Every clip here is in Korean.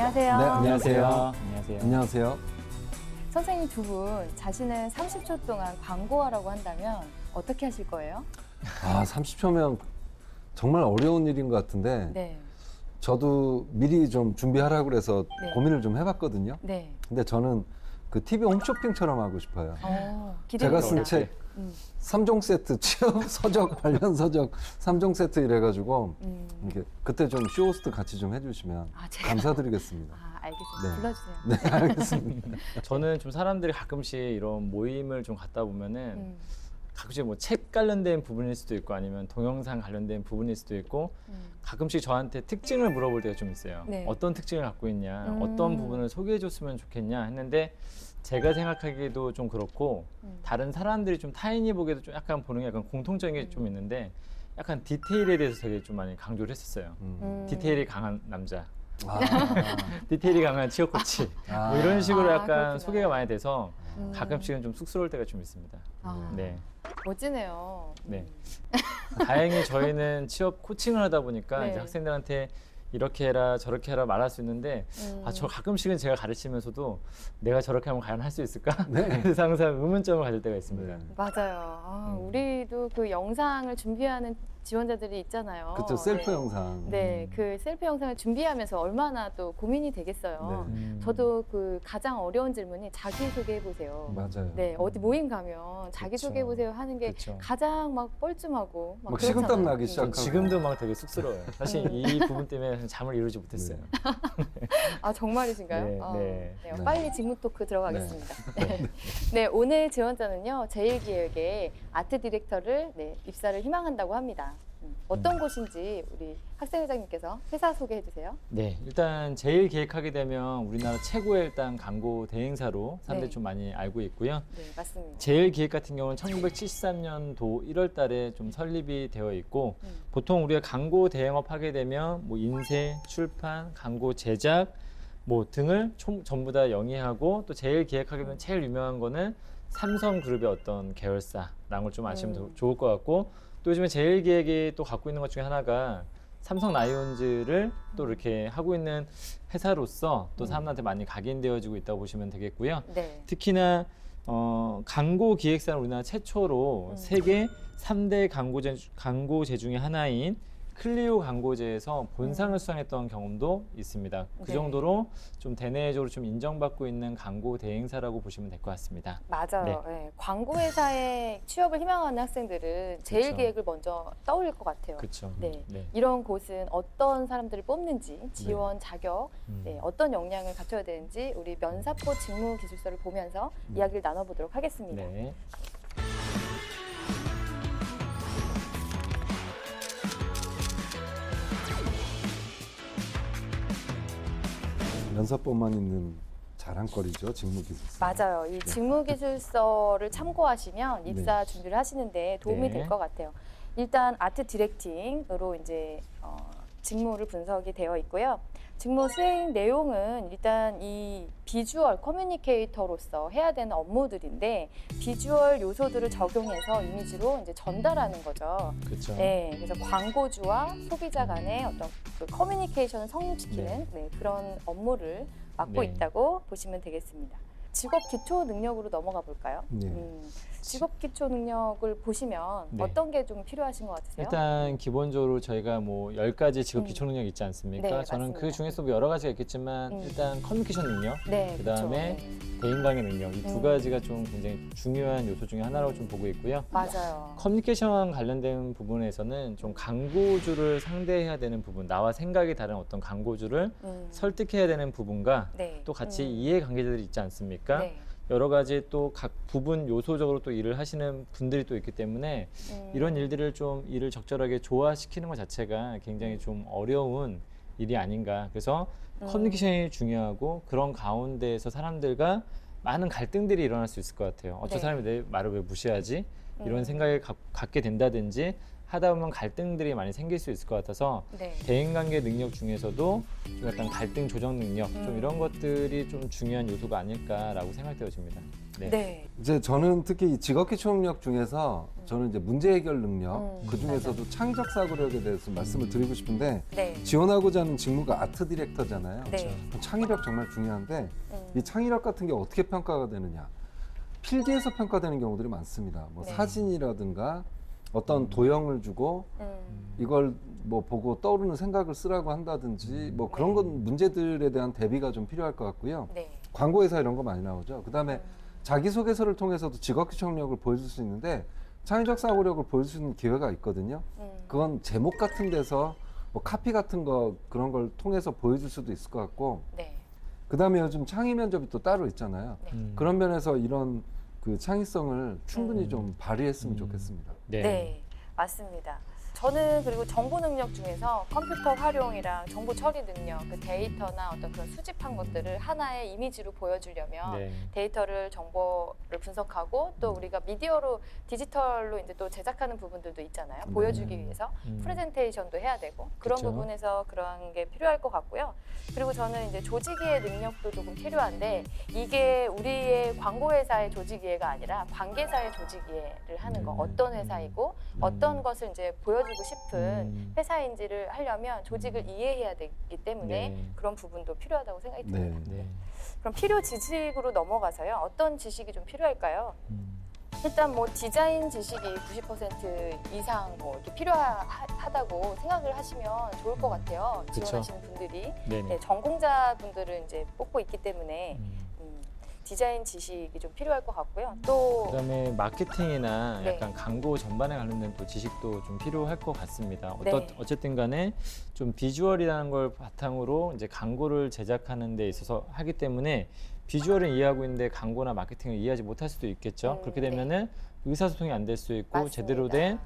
안녕하세요. 네, 안녕하세요. 안녕하세요. 안녕하세요. 선생님 두 분 자신을 30초 동안 광고하라고 한다면 어떻게 하실 거예요? 30초면 정말 어려운 일인 것 같은데 네. 저도 미리 좀 준비하라고 그래서 네. 고민을 좀 해봤거든요. 네. 근데 저는 그 TV 홈쇼핑처럼 하고 싶어요. 제가 기대됩니다. 쓴 책 음. 3종 세트 취업 서적 관련 서적 3종 세트 이래가지고 이렇게 그때 좀 쇼호스트 같이 좀 해주시면 제가? 감사드리겠습니다. 알겠습니다. 네. 불러주세요. 네, 알겠습니다. 저는 좀 사람들이 가끔씩 이런 모임을 좀 갖다 보면은 가끔씩 뭐 책 관련된 부분일 수도 있고 아니면 동영상 관련된 부분일 수도 있고 가끔씩 저한테 특징을 물어볼 때가 좀 있어요. 네. 어떤 특징을 갖고 있냐, 어떤 부분을 소개해 줬으면 좋겠냐 했는데 제가 생각하기에도 좀 그렇고 다른 사람들이 좀 타인이 보기에도 좀 약간 보는 게 약간 공통적인 게 좀 있는데 약간 디테일에 대해서 되게 좀 많이 강조를 했었어요. 디테일이 강한 남자. 디테일이 강한 취업 코치 뭐 이런 식으로 약간 그렇구나. 소개가 많이 돼서 가끔씩은 좀 쑥스러울 때가 좀 있습니다. 네. 멋지네요. 네. 다행히 저희는 취업 코칭을 하다 보니까 네. 이제 학생들한테 이렇게 해라 저렇게 해라 말할 수 있는데 저 가끔씩은 제가 가르치면서도 내가 저렇게 하면 과연 할 수 있을까? 네. 그래서 항상 의문점을 가질 때가 있습니다. 네. 맞아요. 우리도 그 영상을 준비하는 지원자들이 있잖아요. 그쵸, 셀프 네. 영상. 네, 그 셀프 영상을 준비하면서 얼마나 또 고민이 되겠어요. 네. 저도 그 가장 어려운 질문이 자기소개해 보세요. 맞아요. 네, 어디 모임 가면 자기소개해 보세요 하는 게 그쵸. 가장 막 뻘쭘하고 막 막 식은땀 그렇잖아요. 나기 전 시작하고. 지금도 막 되게 쑥스러워요. 사실 이 부분 때문에 잠을 이루지 못했어요. 정말이신가요? 네, 네, 네. 빨리 직무 토크 들어가겠습니다. 네, 오늘 지원자는요, 제일기획의 아트 디렉터를 입사를 희망한다고 합니다. 어떤 곳인지 우리 학생회장님께서 회사 소개해 주세요. 네, 일단 제일 기획하게 되면 우리나라 최고의 일단 광고 대행사로 사람들이 네. 좀 많이 알고 있고요. 네, 맞습니다. 제일 기획 같은 경우는 1973년도 1월 달에 좀 설립이 되어 있고 보통 우리가 광고 대행업 하게 되면 뭐 인쇄, 출판, 광고 제작 뭐 등을 전부 다 영위하고 또 제일 기획하게 되면 제일 유명한 거는 삼성그룹의 어떤 계열사라는 걸 좀 아시면 좋을 것 같고 또 요즘에 제일 기획이 또 갖고 있는 것 중에 하나가 삼성 라이온즈를 또 이렇게 하고 있는 회사로서 또 사람들한테 많이 각인되어지고 있다고 보시면 되겠고요. 네. 특히나 광고 기획사는 우리나라 최초로 세계 3대 광고제 중에 하나인 클리오 광고제에서 본상을 수상했던 경험도 있습니다. 그 네. 정도로 좀 대내적으로 좀 인정받고 있는 광고 대행사라고 보시면 될 것 같습니다. 맞아요. 네. 네, 광고회사에 취업을 희망하는 학생들은 제일 그쵸. 기획을 먼저 떠올릴 것 같아요. 그렇죠. 네. 네. 이런 곳은 어떤 사람들을 뽑는지, 지원 자격, 어떤 역량을 갖춰야 되는지 우리 면사포 직무기술서를 보면서 이야기를 나눠보도록 하겠습니다. 네. 면사법만 있는 자랑거리죠, 직무기술서. 맞아요. 이 직무기술서를 참고하시면 입사 준비를 하시는데 도움이 네. 될 것 같아요. 일단 아트 디렉팅으로 이제 직무를 분석이 되어 있고요. 직무 수행 내용은 일단 이 비주얼 커뮤니케이터로서 해야 되는 업무들인데 비주얼 요소들을 적용해서 이미지로 이제 전달하는 거죠. 그렇죠. 네, 그래서 광고주와 소비자 간의 어떤 그 커뮤니케이션을 성립시키는 그런 업무를 맡고 네. 있다고 보시면 되겠습니다. 직업 기초 능력으로 넘어가 볼까요? 네. 직업 기초 능력을 보시면 네. 어떤 게 좀 필요하신 것 같으세요? 일단 기본적으로 저희가 뭐 10가지 직업 기초 능력 있지 않습니까? 네, 저는 맞습니다. 그 중에서 뭐 여러 가지가 있겠지만 일단 커뮤니케이션 능력, 네, 그다음에 그쵸. 대인 관계 능력 이 두 가지가 좀 굉장히 중요한 요소 중에 하나라고 좀 보고 있고요. 맞아요. 커뮤니케이션 관련된 부분에서는 좀 광고주를 상대해야 되는 부분, 나와 생각이 다른 어떤 광고주를 설득해야 되는 부분과 네. 또 같이 이해관계자들이 있지 않습니까? 네. 여러 가지 또 각 부분 요소적으로 또 일을 하시는 분들이 또 있기 때문에 이런 일들을 좀 일을 적절하게 조화시키는 것 자체가 굉장히 좀 어려운 일이 아닌가. 그래서 커뮤니케이션이 중요하고 그런 가운데에서 사람들과 많은 갈등들이 일어날 수 있을 것 같아요. 어떤 네. 사람이 내 말을 왜 무시하지? 이런 생각을 갖게 된다든지 하다 보면 갈등들이 많이 생길 수 있을 것 같아서 네. 대인관계 능력 중에서도 좀 약간 갈등 조정 능력 좀 이런 것들이 좀 중요한 요소가 아닐까라고 생각되어집니다. 네. 네. 이제 저는 특히 이 직업기 초능력 중에서 저는 이제 문제 해결 능력 그 중에서도 창의적 사고력에 대해서 말씀을 드리고 싶은데 네. 지원하고자 하는 직무가 아트 디렉터잖아요. 네. 창의력 정말 중요한데 이 창의력 같은 게 어떻게 평가가 되느냐? 필기에서 평가되는 경우들이 많습니다. 뭐 네. 사진이라든가 어떤 도형을 주고 이걸 뭐 보고 떠오르는 생각을 쓰라고 한다든지 뭐 그런 건 문제들에 대한 대비가 좀 필요할 것 같고요. 네. 광고회사 이런 거 많이 나오죠. 그다음에 자기소개서를 통해서도 직업기 초능력을 보여줄 수 있는데 창의적 사고력을 보여줄 수 있는 기회가 있거든요. 그건 제목 같은 데서 뭐 카피 같은 거 그런 걸 통해서 보여줄 수도 있을 것 같고 네. 그다음에 요즘 창의 면접이 또 따로 있잖아요. 네. 그런 면에서 이런 그 창의성을 충분히 좀 발휘했으면 좋겠습니다. 네. 네, 맞습니다. 저는 그리고 정보 능력 중에서 컴퓨터 활용이랑 정보 처리 능력, 그 데이터나 어떤 그런 수집한 것들을 하나의 이미지로 보여주려면 네. 데이터를 정보를 분석하고 또 우리가 미디어로 디지털로 이제 또 제작하는 부분들도 있잖아요. 네. 보여주기 위해서 프레젠테이션도 해야 되고 그런 그쵸. 부분에서 그런 게 필요할 것 같고요. 그리고 저는 이제 조직이해 능력도 조금 필요한데 이게 우리의 광고 회사의 조직이해가 아니라 관계사의 조직이해를 하는 거. 어떤 회사이고 어떤 것을 이제 보여주고 싶은 회사인지를 하려면 조직을 이해해야 되기 때문에 네. 그런 부분도 필요하다고 생각이 네. 듭니다. 네. 그럼 필요 지식으로 넘어가서요. 어떤 지식이 좀 필요할까요? 일단 뭐 디자인 지식이 90% 이상 뭐 이렇게 필요하다고 생각을 하시면 좋을 것 같아요. 그쵸. 지원하시는 분들이. 네네. 네, 전공자분들은 이제 뽑고 있기 때문에 디자인 지식이 좀 필요할 것 같고요. 또 그다음에 마케팅이나 네. 약간 광고 전반에 관련된 또 지식도 좀 필요할 것 같습니다. 네. 어쨌든 간에 좀 비주얼이라는 걸 바탕으로 이제 광고를 제작하는 데 있어서 하기 때문에 비주얼을 이해하고 있는데 광고나 마케팅을 이해하지 못할 수도 있겠죠. 그렇게 네. 되면은 의사소통이 안 될 수 있고 맞습니다. 제대로 된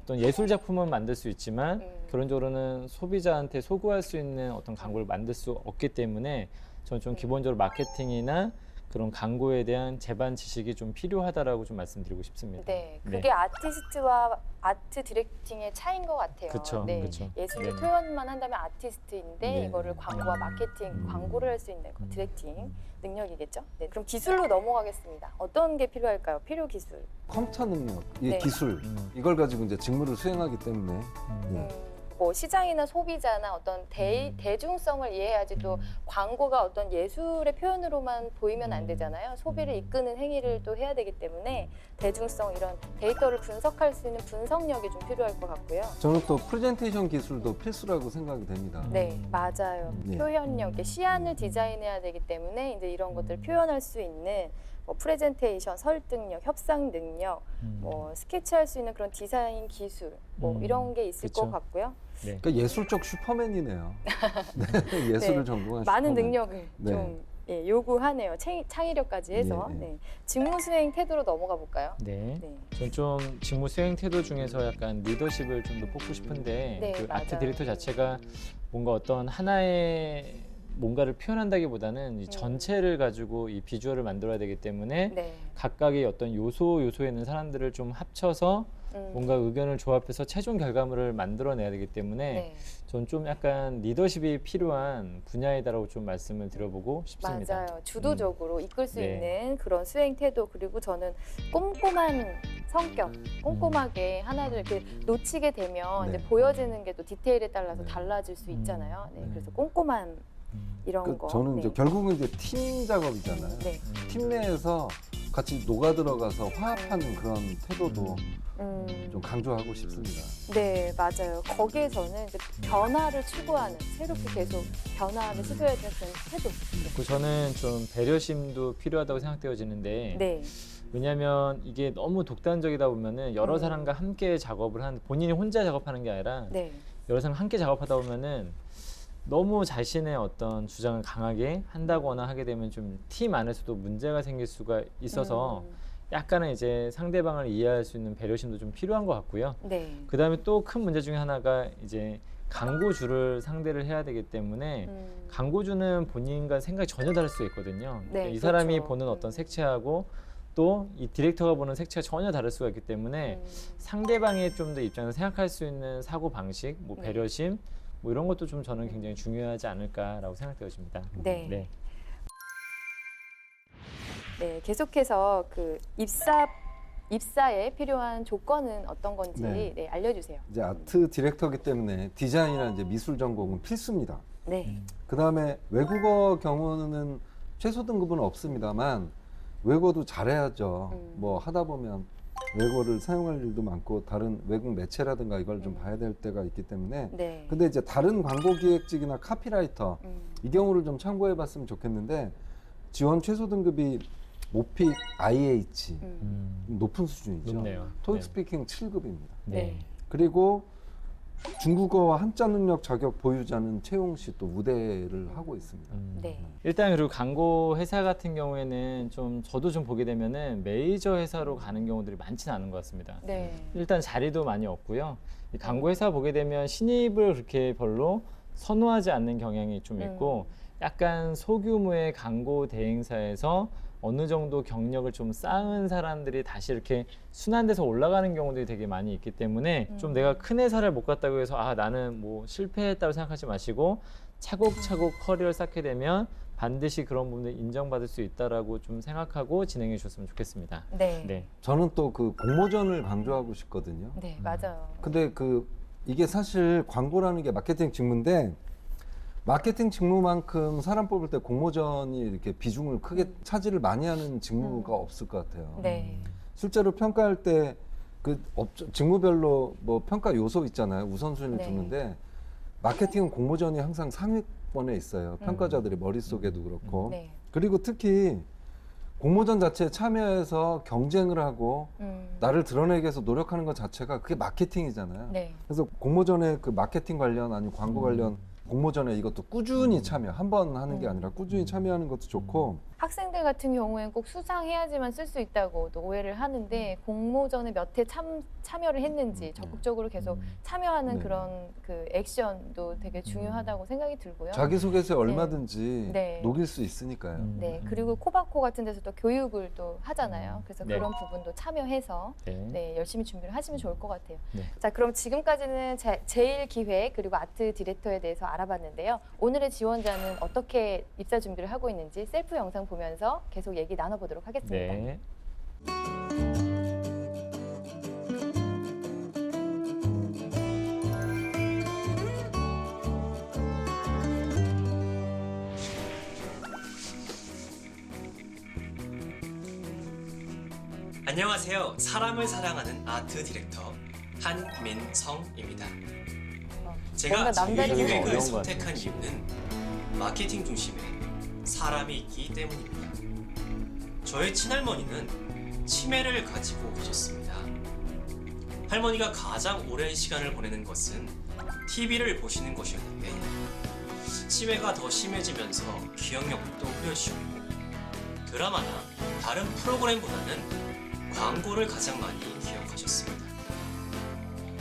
어떤 예술 작품은 만들 수 있지만 결론적으로는 소비자한테 소구할 수 있는 어떤 광고를 만들 수 없기 때문에 저는 좀 기본적으로 마케팅이나 그런 광고에 대한 제반 지식이 좀 필요하다라고 좀 말씀드리고 싶습니다. 네, 그게 아티스트와 아트 디렉팅의 차이인 것 같아요. 그쵸, 네, 그쵸. 예술을 네. 표현만 한다면 아티스트인데 네. 이거를 광고와 마케팅, 광고를 할 수 있는 거, 디렉팅 능력이겠죠. 네, 그럼 기술로 넘어가겠습니다. 어떤 게 필요할까요? 필요 기술. 컴퓨터 능력, 이 네. 기술 이걸 가지고 이제 직무를 수행하기 때문에 뭐 시장이나 소비자나 어떤 대중성을 이해해야지 또 광고가 어떤 예술의 표현으로만 보이면 안 되잖아요. 소비를 이끄는 행위를 또 해야 되기 때문에 대중성 이런 데이터를 분석할 수 있는 분석력이 좀 필요할 것 같고요. 저는 또 프레젠테이션 기술도 필수라고 생각이 됩니다. 네, 맞아요. 네. 표현력, 시안을 디자인해야 되기 때문에 이제 이런 것들을 표현할 수 있는 뭐 프레젠테이션, 설득력, 협상 능력, 뭐 스케치할 수 있는 그런 디자인 기술, 뭐 이런 게 있을 그쵸. 것 같고요. 네. 그러니까 예술적 슈퍼맨이네요. 네, 예술을 네. 전공한 많은 슈퍼맨. 능력을 네. 좀 요구하네요. 창의력까지 해서. 네, 네. 네. 직무 수행 태도로 넘어가 볼까요? 네. 네. 전 좀 직무 수행 태도 중에서 약간 리더십을 좀 더 뽑고 싶은데 네, 그 아트 맞아요. 디렉터 자체가 뭔가 어떤 하나의 뭔가를 표현한다기보다는 이 전체를 가지고 이 비주얼을 만들어야 되기 때문에 네. 각각의 어떤 요소에 있는 사람들을 좀 합쳐서 뭔가 의견을 조합해서 최종 결과물을 만들어내야 되기 때문에 네. 전 좀 약간 리더십이 필요한 분야이다라고 좀 말씀을 드려보고 싶습니다. 맞아요. 주도적으로 이끌 수 네. 있는 그런 수행 태도 그리고 저는 꼼꼼한 성격, 꼼꼼하게 하나를 이렇게 놓치게 되면 네. 이제 보여지는 게 또 디테일에 따라서 네. 달라질 수 있잖아요. 네. 네. 그래서 꼼꼼한 이런 그 거. 저는 네. 이제 결국은 이제 팀 작업이잖아요. 네. 팀 내에서 같이 녹아 들어가서 화합하는 그런 태도도 좀 강조하고 싶습니다. 네, 맞아요. 거기에서는 이제 변화를 추구하는 새롭게 계속 변화를 시도해야 되는 그런 태도. 그 저는 좀 배려심도 필요하다고 생각되어지는데 네. 왜냐하면 이게 너무 독단적이다 보면은 여러 사람과 함께 작업을 하는 본인이 혼자 작업하는 게 아니라 네. 여러 사람 함께 작업하다 보면은 너무 자신의 어떤 주장을 강하게 한다거나 하게 되면 좀 팀 안에서도 문제가 생길 수가 있어서 약간은 이제 상대방을 이해할 수 있는 배려심도 좀 필요한 것 같고요. 네. 그 다음에 또 큰 문제 중에 하나가 이제 광고주를 상대를 해야 되기 때문에 광고주는 본인과 생각이 전혀 다를 수 있거든요. 네, 이 사람이 그렇죠. 보는 어떤 색채하고 또 이 디렉터가 보는 색채가 전혀 다를 수가 있기 때문에 상대방의 좀 더 입장에서 생각할 수 있는 사고 방식, 뭐 네. 배려심, 뭐 이런 것도 좀 저는 굉장히 중요하지 않을까라고 생각되어집니다. 네. 네. 네, 계속해서 그 입사에 필요한 조건은 어떤 건지 네. 네, 알려주세요. 이제 아트 디렉터기 때문에 디자인이나 이제 미술 전공은 필수입니다. 네. 그 다음에 외국어 경우는 최소 등급은 없습니다만 외국어도 잘해야죠. 뭐 하다 보면 외국어를 사용할 일도 많고 다른 외국 매체라든가 이걸 좀 봐야 될 때가 있기 때문에 네. 근데 이제 다른 광고 기획직이나 카피라이터 이 경우를 좀 참고해 봤으면 좋겠는데 지원 최소 등급이 모픽 IH 높은 수준이죠. 높네요. 토익 네. 스피킹 7급입니다. 네. 그리고 중국어와 한자 능력 자격 보유자는 채용 시 또 우대를 하고 있습니다. 네. 일단 그리고 광고 회사 같은 경우에는 좀 저도 좀 보게 되면은 메이저 회사로 가는 경우들이 많지는 않은 것 같습니다. 네. 일단 자리도 많이 없고요. 이 광고 회사 보게 되면 신입을 그렇게 별로 선호하지 않는 경향이 좀 있고 약간 소규모의 광고 대행사에서 어느 정도 경력을 좀 쌓은 사람들이 다시 이렇게 순환돼서 올라가는 경우들이 되게 많이 있기 때문에 좀 내가 큰 회사를 못 갔다고 해서 아 나는 뭐 실패했다고 생각하지 마시고 차곡차곡 커리어를 쌓게 되면 반드시 그런 부분을 인정받을 수 있다라고 좀 생각하고 진행해 주셨으면 좋겠습니다. 네. 네. 저는 또 그 공모전을 강조하고 싶거든요. 네, 맞아요. 근데 이게 사실 광고라는 게 마케팅 직무인데 마케팅 직무만큼 사람 뽑을 때 공모전이 이렇게 비중을 크게 차지를 많이 하는 직무가 없을 것 같아요. 네. 실제로 평가할 때 그 직무별로 뭐 평가 요소 있잖아요. 우선순위를 네. 두는데 마케팅은 공모전이 항상 상위권에 있어요. 평가자들의 머릿속에도 그렇고. 네. 그리고 특히 공모전 자체에 참여해서 경쟁을 하고 나를 드러내기 위해서 노력하는 것 자체가 그게 마케팅이잖아요. 네. 그래서 공모전에 그 마케팅 관련 아니면 광고 관련 공모전에 이것도 꾸준히 참여, 한 번 하는 게 아니라 꾸준히 참여하는 것도 좋고 학생들 같은 경우에는 꼭 수상해야지만 쓸 수 있다고 또 오해를 하는데 공모전에 몇 회 참여를 했는지 적극적으로 계속 참여하는 네. 그런 그 액션도 되게 중요하다고 생각이 들고요. 자기소개서에 얼마든지 네. 녹일 수 있으니까요. 네, 그리고 코바코 같은 데서 또 교육을 또 하잖아요. 그래서 네. 그런 부분도 참여해서 네. 네, 열심히 준비를 하시면 좋을 것 같아요. 네. 자, 그럼 지금까지는 제일 기획 그리고 아트 디렉터에 대해서 알아봤는데요. 오늘의 지원자는 어떻게 입사 준비를 하고 있는지 셀프 영상 보면서 계속 얘기 나눠보도록 하겠습니다. 네. 안녕하세요. 사람을 사랑하는 아트 디렉터 한민성입니다. 제가 뭔가 남다른 어려운 기획을 것 선택한 같아요. 이유는 마케팅 중심의 사람이 있기 때문입니다. 저의 친할머니는 치매를 가지고 계셨습니다. 할머니가 가장 오랜 시간을 보내는 것은 TV를 보시는 것이었는데 치매가 더 심해지면서 기억력도 흐려지셨고 드라마나 다른 프로그램보다는 광고를 가장 많이 기억하셨습니다.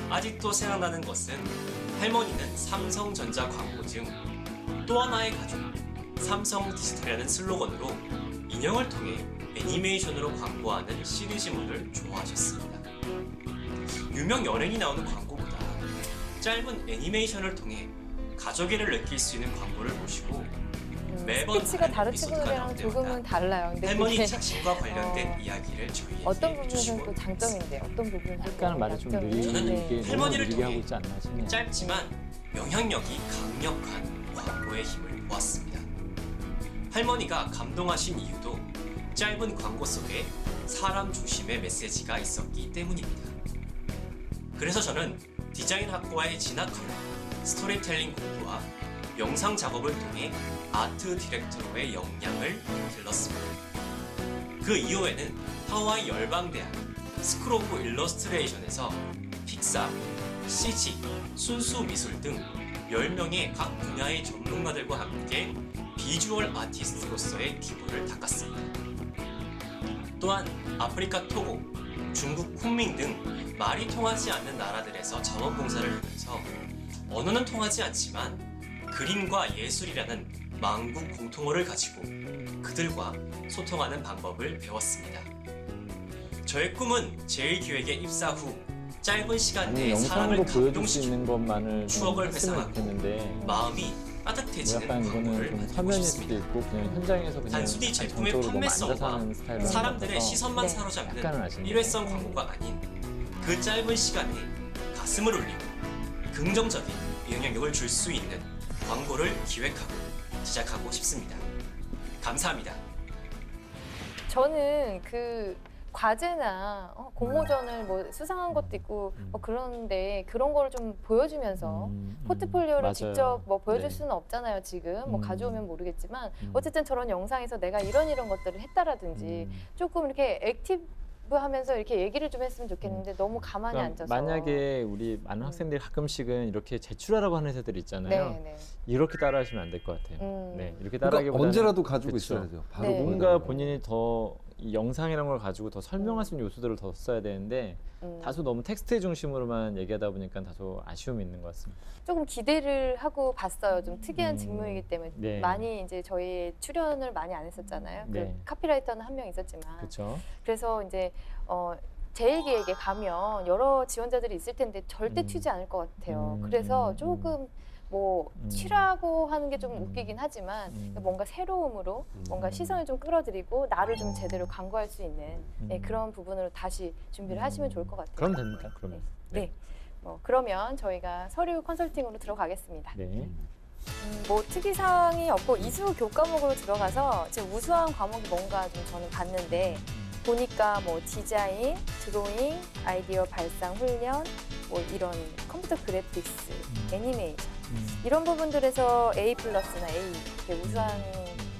아직도 생각나는 것은 할머니는 삼성전자 광고 중 또 하나의 가족, 삼성 디지털이라는 슬로건으로 인형을 통해 애니메이션으로 광고하는 시리즈물을 좋아하셨습니다. 유명 연예인이 나오는 광고보다 짧은 애니메이션을 통해 가족애를 느낄 수 있는 광고를 보시고 매번 스피치가 다른 다른 에피소드가 친구들이랑 나올 조금은 때마다 달라요. 근데 할머니 그게 자신과 관련된 이야기를 저희에게 어떤 부분은 해주시곤 또 장점인데 어떤 부분은 약간 말을 좀 느리게 저는 너무 할머니를 느리게 통해 하고 있지 않나 싶네요. 짧지만 영향력이 강력한 광고의 힘을 보았습니다. 할머니가 감동하신 이유도 짧은 광고 속에 사람 중심의 메시지가 있었기 때문입니다. 그래서 저는 디자인 학과에 진학하여 스토리텔링 공부와 영상 작업을 통해 아트 디렉터로의 역량을 길렀습니다. 그 이후에는 하와이 열방대학 스쿨 오브 일러스트레이션에서 픽사, CG, 순수 미술 등 10명의 각 분야의 전문가들과 함께 비주얼 아티스트로서의 기본을 닦았습니다. 또한 아프리카 토고, 중국 쿤밍 등 말이 통하지 않는 나라들에서 자원봉사를 하면서 언어는 통하지 않지만 그림과 예술이라는 만국 공통어를 가지고 그들과 소통하는 방법을 배웠습니다. 저의 꿈은 제1기획에 입사 후 짧은 시간 아니 내에 영상으로 사람을 보여줄 수 감동시키고 있는 것만을 좀 추억을 했으면 회상하고 좋겠는데 마음이 따뜻해지는 약간 이거는 광고를 좀 만들고 서면일 수도 싶습니다. 있고 그냥 현장에서 그냥 단순히 제품의 정적으로 너무 앉아서 판매성과 하는 스타일로 하는 사람들의 것 같아서 시선만 네. 사로잡는 약간은 아쉽네요. 일회성 광고가 아닌 그 짧은 시간에 가슴을 울리고 긍정적인 영향력을 줄 수 있는 광고를 기획하고 제작하고 싶습니다. 감사합니다. 저는 그 과제나 공모전을 뭐 수상한 것도 있고 뭐 그런데 그런 거를 좀 보여주면서 포트폴리오를 맞아요. 직접 뭐 보여줄 네. 수는 없잖아요 지금 뭐 가져오면 모르겠지만 음. 어쨌든 저런 영상에서 내가 이런 것들을 했다라든지 조금 이렇게 액티브하면서 이렇게 얘기를 좀 했으면 좋겠는데 너무 가만히 그러니까 앉아서 만약에 우리 많은 학생들이 가끔씩은 이렇게 제출하라고 하는 회사들이 있잖아요. 네, 네. 이렇게 따라하시면 안 될 것 같아요. 네. 이렇게 그러니까 따라하기보다는 언제라도 가지고 그쵸. 있어야죠. 바로 네. 뭔가 보여달라고. 본인이 더 이 영상이라는 걸 가지고 더 설명할 수 있는 요소들을 더 써야 되는데 다소 너무 텍스트 중심으로만 얘기하다 보니까 다소 아쉬움이 있는 것 같습니다. 조금 기대를 하고 봤어요. 좀 특이한 직무이기 때문에 네. 많이 이제 저희 출연을 많이 안 했었잖아요. 네. 그 카피라이터는 한 명 있었지만 그렇죠? 그래서 이제 제일기획에 가면 여러 지원자들이 있을 텐데 절대 튀지 않을 것 같아요. 그래서 조금 뭐 튀라고 하는 게 좀 웃기긴 하지만 뭔가 새로움으로 뭔가 시선을 좀 끌어들이고 나를 좀 제대로 광고할 수 있는 네, 그런 부분으로 다시 준비를 하시면 좋을 것 같아요. 그럼 됩니다. 그러면. 네. 그러면 저희가 서류 컨설팅으로 들어가겠습니다. 네. 뭐 특이사항이 없고 이수 교과목으로 들어가서 제 우수한 과목이 뭔가 좀 저는 봤는데 보니까 뭐 디자인, 드로잉, 아이디어 발상 훈련, 뭐 이런 컴퓨터 그래픽스, 애니메이션 이런 부분들에서 A+나 A 이렇게 우수한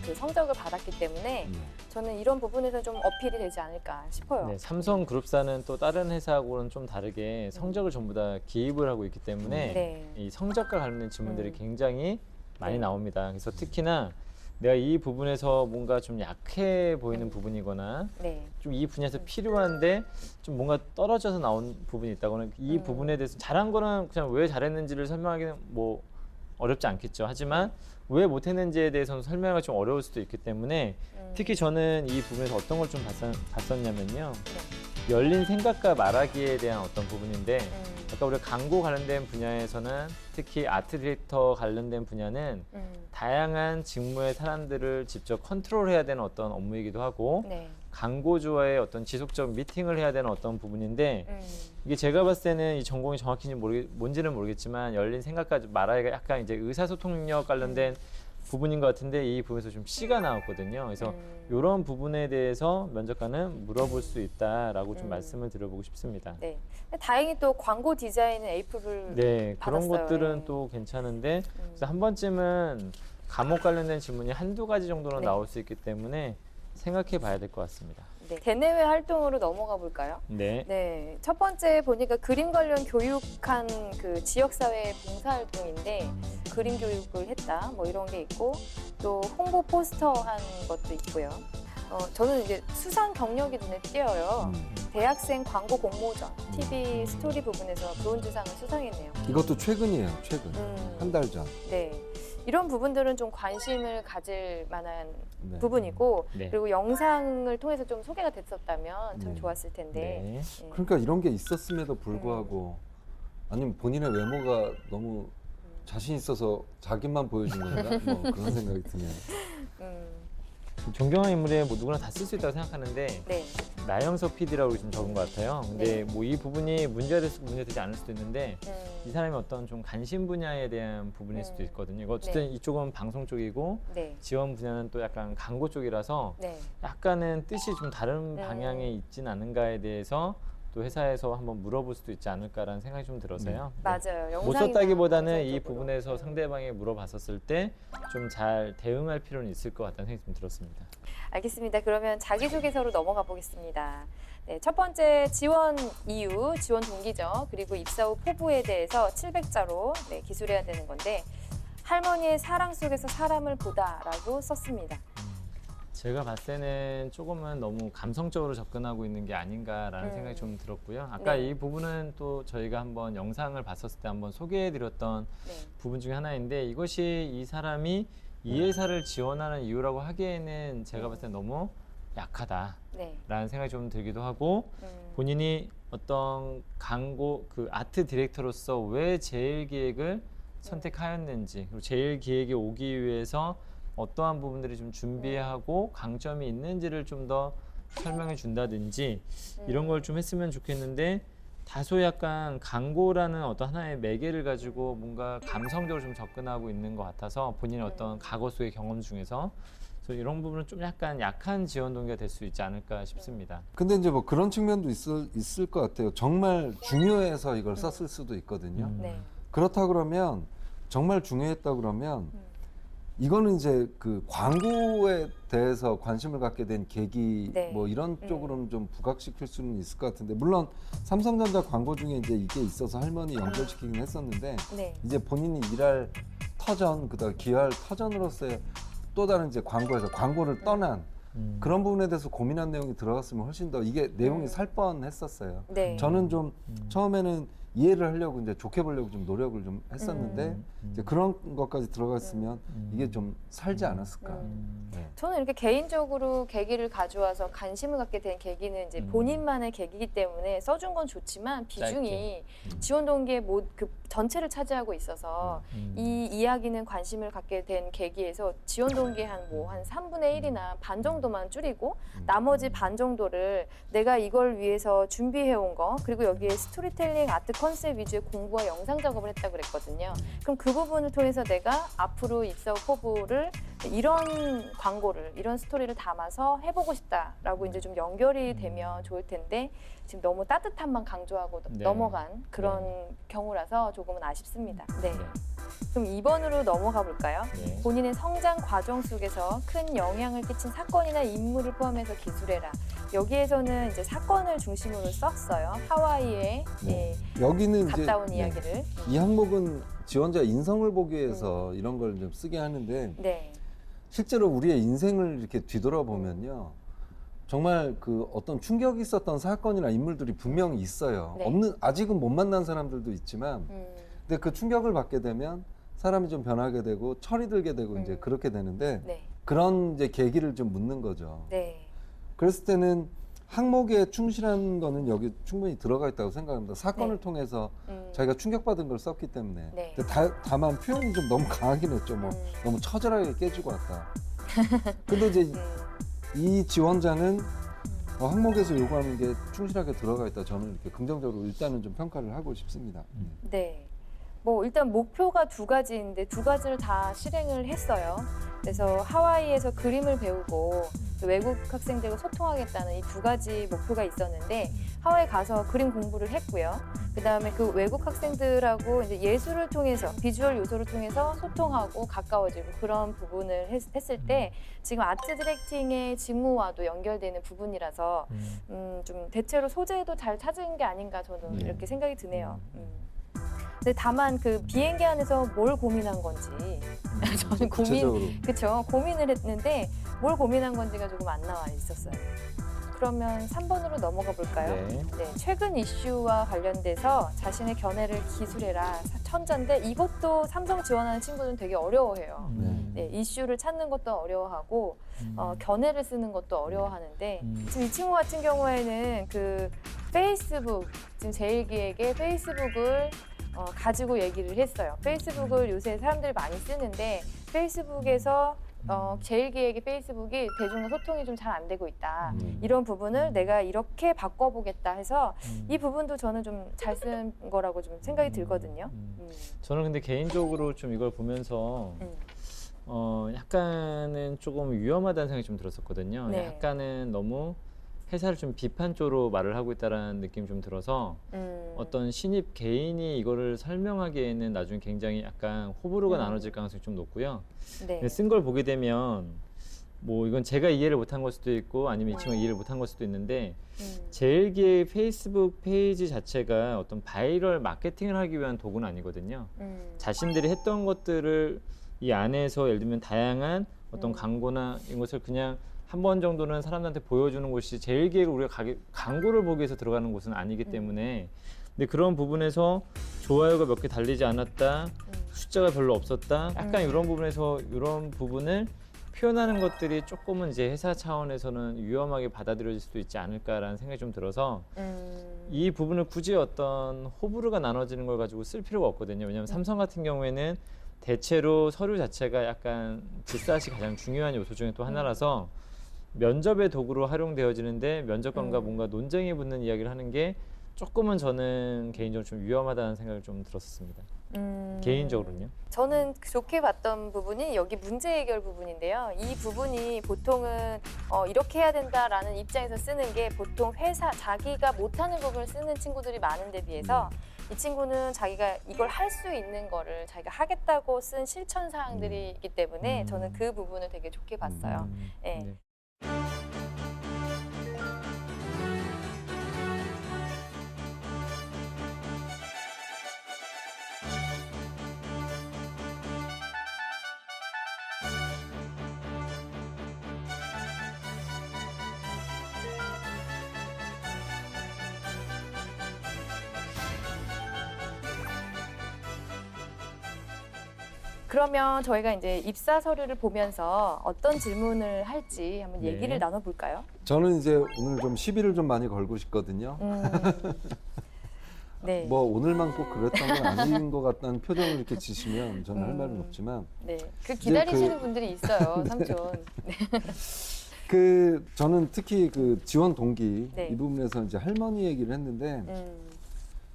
그 성적을 받았기 때문에 저는 이런 부분에서 좀 어필이 되지 않을까 싶어요. 네, 삼성그룹사는 또 다른 회사하고는 좀 다르게 성적을 전부 다 기입을 하고 있기 때문에 네. 이 성적과 관련된 질문들이 굉장히 많이 네. 나옵니다. 그래서 특히나 내가 이 부분에서 뭔가 좀 약해 보이는 부분이거나 네. 좀 이 분야에서 필요한데 좀 뭔가 떨어져서 나온 부분이 있다거나 이 부분에 대해서 잘한 거는 그냥 왜 잘했는지를 설명하기는 뭐 어렵지 않겠죠. 하지만 왜 못했는지에 대해서는 설명하기가 좀 어려울 수도 있기 때문에 특히 저는 이 부분에서 어떤 걸 좀 봤었냐면요. 열린 생각과 말하기에 대한 어떤 부분인데 아까 우리가 광고 관련된 분야에서는 특히 아트 디렉터 관련된 분야는 다양한 직무의 사람들을 직접 컨트롤해야 되는 어떤 업무이기도 하고 네. 광고주와의 어떤 지속적 미팅을 해야 되는 어떤 부분인데 이게 제가 봤을 때는 이 전공이 정확히 뭔지는 모르겠지만 열린 생각까지 말하기가 약간 이제 의사소통 능력 관련된 부분인 것 같은데 이 부분에서 좀 C가 나왔거든요. 그래서 이런 부분에 대해서 면접관은 물어볼 수 있다라고 좀 말씀을 드려보고 싶습니다. 네. 근데 다행히 또 광고 디자인은 A+를 네, 그런 받았어요. 것들은 네. 또 괜찮은데 그래서 한 번쯤은 과목 관련된 질문이 한두 가지 정도는 네. 나올 수 있기 때문에 생각해 봐야 될 것 같습니다. 네. 대내외 활동으로 넘어가 볼까요? 네. 네, 첫 번째 보니까 그림 관련 교육한 그 지역사회 봉사활동인데 그림 교육을 했다 뭐 이런 게 있고 또 홍보 포스터 한 것도 있고요. 저는 이제 수상 경력이 눈에 띄어요. 대학생 광고 공모전, TV 스토리 부분에서 브론즈상을 수상했네요. 이것도 최근이에요. 최근. 한 달 전. 네. 이런 부분들은 좀 관심을 가질 만한 네. 부분이고 네. 그리고 영상을 통해서 좀 소개가 됐었다면 참 네. 좋았을 텐데 네. 네. 그러니까 이런 게 있었음에도 불구하고 아니면 본인의 외모가 너무 자신 있어서 자기만 보여준 건가? 뭐 그런 생각이 드네요. 음, 존경하는 인물에 뭐 누구나 다 쓸 수 있다고 생각하는데 네. 나영석 PD라고 좀 적은 것 같아요. 근데 뭐 이 부분이 문제되지 않을 수도 있는데 이 사람이 어떤 좀 관심 분야에 대한 부분일 수도 있거든요. 이거 어쨌든 네. 이쪽은 방송 쪽이고 네. 지원 분야는 또 약간 광고 쪽이라서 네. 약간은 뜻이 좀 다른 방향에 있진 않은가에 대해서 또 회사에서 한번 물어볼 수도 있지 않을까라는 생각이 좀 들어서요. 네. 맞아요. 못 영상이나 썼다기보다는 이 영상적으로. 부분에서 상대방에 물어봤었을 때 좀 잘 대응할 필요는 있을 것 같다는 생각이 좀 들었습니다. 알겠습니다. 그러면 자기소개서로 넘어가 보겠습니다. 네, 첫 번째 지원 이유, 지원 동기죠. 그리고 입사 후 포부에 대해서 700자로 기술해야 되는 건데 할머니의 사랑 속에서 사람을 보다라고 썼습니다. 제가 봤을 때는 조금은 너무 감성적으로 접근하고 있는 게 아닌가라는 생각이 좀 들었고요. 아까 네. 이 부분은 또 저희가 한번 영상을 봤었을 때 한번 소개해드렸던 네. 부분 중에 하나인데 이것이 이 사람이 이 회사를 지원하는 이유라고 하기에는 제가 봤을 때 너무 약하다라는 네. 생각이 좀 들기도 하고 본인이 어떤 광고 그 아트 디렉터로서 왜 제일 기획을 선택하였는지, 그리고 제일 기획에 오기 위해서 어떠한 부분들이 좀 준비하고 강점이 있는지를 좀 더 설명해 준다든지 이런 걸 좀 했으면 좋겠는데, 다소 약간 광고라는 어떤 하나의 매개를 가지고 뭔가 감성적으로 좀 접근하고 있는 것 같아서 본인의 어떤 과거 속의 경험 중에서, 그래서 이런 부분은 좀 약간 약한 지원 동기가 될 수 있지 않을까 싶습니다. 근데 이제 뭐 그런 측면도 있을 것 같아요. 정말 중요해서 이걸 썼을 수도 있거든요. 네. 그렇다 그러면 정말 중요했다 그러면 이거는 이제 그 광고에 대해서 관심을 갖게 된 계기 네. 뭐 이런 쪽으로는 좀 부각시킬 수는 있을 것 같은데, 물론 삼성전자 광고 중에 이제 이게 있어서 할머니 연결시키긴 했었는데 네. 이제 본인이 일할 터전, 그다음 기여할 터전으로서의 또 다른 이제 광고에서 광고를 떠난 그런 부분에 대해서 고민한 내용이 들어갔으면 훨씬 더 이게 내용이 살 뻔했었어요. 네. 저는 좀 처음에는 이해를 하려고 이제 좋게 보려고 좀 노력을 좀 했었는데 이제 그런 것까지 들어갔으면 이게 좀 살지 않았을까. 네. 저는 이렇게 개인적으로 계기를 가져와서 관심을 갖게 된 계기는 이제 본인만의 계기이기 때문에 써준 건 좋지만 비중이 지원 동기의 그 전체를 차지하고 있어서 이 이야기는 관심을 갖게 된 계기에서 지원 동기의 한 3분의 1이나 반 정도만 줄이고 나머지 반 정도를 내가 이걸 위해서 준비해 온 거, 그리고 여기에 스토리텔링 아트 컨셉 위주의 공부와 영상 작업을 했다고 그랬거든요. 그럼 그 부분을 통해서 내가 앞으로 입사 포부를 이런 광고를, 이런 스토리를 담아서 해보고 싶다라고 이제 좀 연결이 되면 좋을 텐데 지금 너무 따뜻함만 강조하고 네. 넘어간 그런 경우라서 조금은 아쉽습니다. 네. 그럼 2번으로 넘어가 볼까요? 네. 본인의 성장 과정 속에서 큰 영향을 끼친 사건이나 인물을 포함해서 기술해라. 여기에서는 이제 사건을 중심으로 썼어요. 하와이에 네. 여기는 이제 갔다 온 이야기를. 이 항목은 지원자 인성을 보기 위해서 이런 걸 좀 쓰게 하는데 네. 실제로 우리의 인생을 이렇게 뒤돌아보면요. 정말 그 어떤 충격이 있었던 사건이나 인물들이 분명히 있어요. 네. 아직은 못 만난 사람들도 있지만, 근데 그 충격을 받게 되면 사람이 좀 변하게 되고 철이 들게 되고 이제 그렇게 되는데 네. 그런 이제 계기를 좀 묻는 거죠. 네. 그랬을 때는 항목에 충실한 거는 여기 충분히 들어가 있다고 생각합니다. 사건을 네. 통해서 자기가 충격받은 걸 썼기 때문에. 네. 근데 다만 표현이 좀 너무 강하긴 했죠. 뭐 너무 처절하게 깨지고 왔다. 근데 이제 이 지원자는 항목에서 요구하는 게 충실하게 들어가 있다. 저는 이렇게 긍정적으로 일단은 좀 평가를 하고 싶습니다. 네. 뭐 일단 목표가 2가지인데 2가지를 다 실행을 했어요. 그래서 하와이에서 그림을 배우고 외국 학생들과 소통하겠다는 이 2가지 목표가 있었는데 하와이 가서 그림 공부를 했고요. 그다음에 그 외국 학생들하고 이제 예술을 통해서 비주얼 요소를 통해서 소통하고 가까워지고 그런 부분을 했을 때 지금 아트 디렉팅의 직무와도 연결되는 부분이라서 좀 대체로 소재도 잘 찾은 게 아닌가 저는 이렇게 생각이 드네요. 근데 다만 그 비행기 안에서 뭘 고민한 건지 저는 구체적으로. 그쵸, 고민을 했는데 뭘 고민한 건지가 조금 안 나와 있었어요. 그러면 3번으로 넘어가 볼까요? 네. 네, 최근 이슈와 관련돼서 자신의 견해를 기술해라 천자인데 이것도 삼성 지원하는 친구들은 되게 어려워해요. 네, 이슈를 찾는 것도 어려워하고 견해를 쓰는 것도 어려워하는데 지금 이 친구 같은 경우에는 그 페이스북, 지금 제일기획의 페이스북을 가지고 얘기를 했어요. 페이스북을 요새 사람들이 많이 쓰는데 페이스북에서 제일기획의 페이스북이 대중과 소통이 좀 잘 안 되고 있다. 이런 부분을 내가 이렇게 바꿔보겠다 해서 이 부분도 저는 좀 잘 쓴 거라고 좀 생각이 들거든요. 저는 근데 개인적으로 좀 이걸 보면서 약간은 조금 위험하다는 생각이 좀 들었었거든요. 네. 약간은 너무 회사를 좀 비판 쪽으로 말을 하고 있다는 느낌이 좀 들어서 어떤 신입 개인이 이거를 설명하기에는 나중에 굉장히 약간 호불호가 나눠질 가능성이 좀 높고요. 네. 쓴 걸 보게 되면 뭐 이건 제가 이해를 못한 걸 수도 있고 아니면 이 친구가 이해를 못한 걸 수도 있는데 제일기의 페이스북 페이지 자체가 어떤 바이럴 마케팅을 하기 위한 도구는 아니거든요. 자신들이 했던 것들을 이 안에서 예를 들면 다양한 어떤 광고나 이런 것을 그냥 한 번 정도는 사람들한테 보여주는 곳이 제일기획을 우리가 광고를 보기 위해서 들어가는 곳은 아니기 때문에 근데 그런 부분에서 좋아요가 몇 개 달리지 않았다, 숫자가 별로 없었다, 약간 이런 부분에서 이런 부분을 표현하는 것들이 조금은 이제 회사 차원에서는 위험하게 받아들여질 수도 있지 않을까라는 생각이 좀 들어서 이 부분을 굳이 어떤 호불호가 나눠지는 걸 가지고 쓸 필요가 없거든요. 왜냐하면 삼성 같은 경우에는 대체로 서류 자체가 약간 질사시 가장 중요한 요소 중에 또 하나라서 면접의 도구로 활용되어지는데 면접관과 뭔가 논쟁이 붙는 이야기를 하는 게 조금은 저는 개인적으로 좀 위험하다는 생각을 좀 들었었습니다. 개인적으로는요. 저는 좋게 봤던 부분이 여기 문제 해결 부분인데요. 이 부분이 보통은 이렇게 해야 된다라는 입장에서 쓰는 게 보통 회사 자기가 못하는 부분을 쓰는 친구들이 많은데 비해서 이 친구는 자기가 이걸 할 수 있는 거를 자기가 하겠다고 쓴 실천 사항들이 있기 때문에 저는 그 부분을 되게 좋게 봤어요. 네. 네. 그러면 저희가 이제 입사 서류를 보면서 어떤 질문을 할지 한번 네. 얘기를 나눠볼까요? 저는 이제 오늘 좀 시비를 좀 많이 걸고 싶거든요. 네. 뭐 오늘만 꼭 그랬던 건 아닌 것 같다는 표정을 이렇게 지시면 저는 할 말은 없지만 네. 그 기다리시는 그- 분들이 있어요, 삼촌. 그 저는 특히 그 지원 동기 네. 이 부분에서 이제 할머니 얘기를 했는데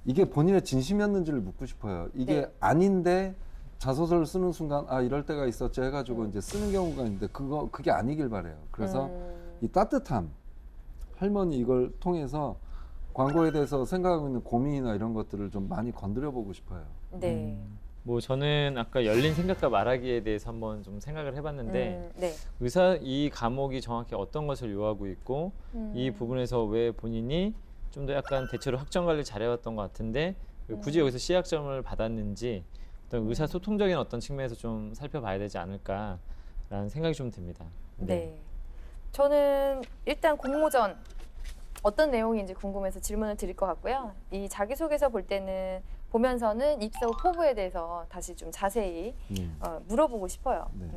이게 본인의 진심이었는지를 묻고 싶어요. 이게 네. 아닌데 자소서를 쓰는 순간 아 이럴 때가 있었지 해가지고 이제 쓰는 경우가 있는데 그게 아니길 바래요. 그래서 이 따뜻함 할머니 이걸 통해서 광고에 대해서 생각하고 있는 고민이나 이런 것들을 좀 많이 건드려 보고 싶어요. 네. 뭐 저는 아까 열린 생각과 말하기에 대해서 한번 좀 생각을 해봤는데 네. 의사 이 과목이 정확히 어떤 것을 요하고 있고 이 부분에서 왜 본인이 좀 더 약간 대체로 학점 관리 잘해왔던 것 같은데 굳이 여기서 C학점을 받았는지 어떤 의사소통적인 어떤 측면에서 좀 살펴봐야 되지 않을까라는 생각이 좀 듭니다. 네. 저는 일단 공모전 어떤 내용인지 궁금해서 질문을 드릴 것 같고요. 이 자기소개서 볼 때는 보면서는 입사 후 포부에 대해서 다시 좀 자세히 물어보고 싶어요. 네.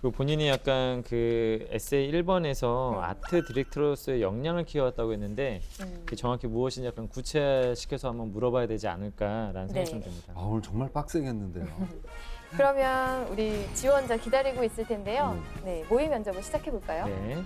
그리고 본인이 약간 그 에세이 1번에서 아트 디렉터로서의 역량을 키워왔다고 했는데 그게 정확히 무엇인지 약간 구체화시켜서 한번 물어봐야 되지 않을까라는 생각이 네. 좀 듭니다. 아 오늘 정말 빡세겠는데요. 그러면 우리 지원자 기다리고 있을 텐데요. 네, 모의 면접을 시작해 볼까요? 네.